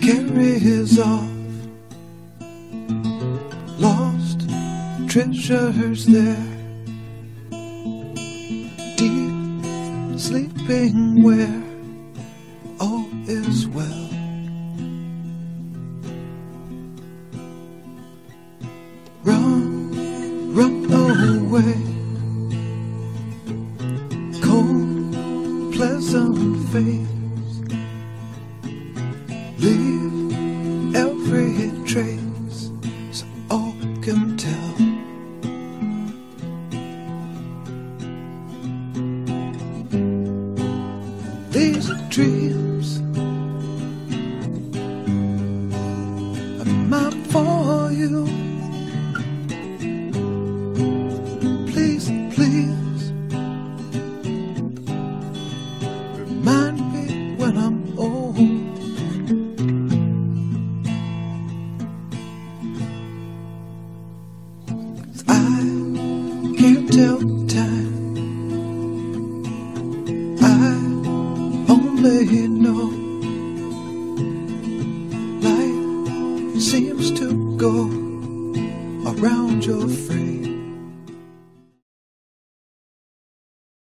carries off lost treasures there, deep sleeping where all is well. Run, run away, cold, pleasant face, leave every trace so all can tell. These are dreams are mine for you. Please, please remind me when I'm old. I can't tell time, I only know light seems to go around your frame.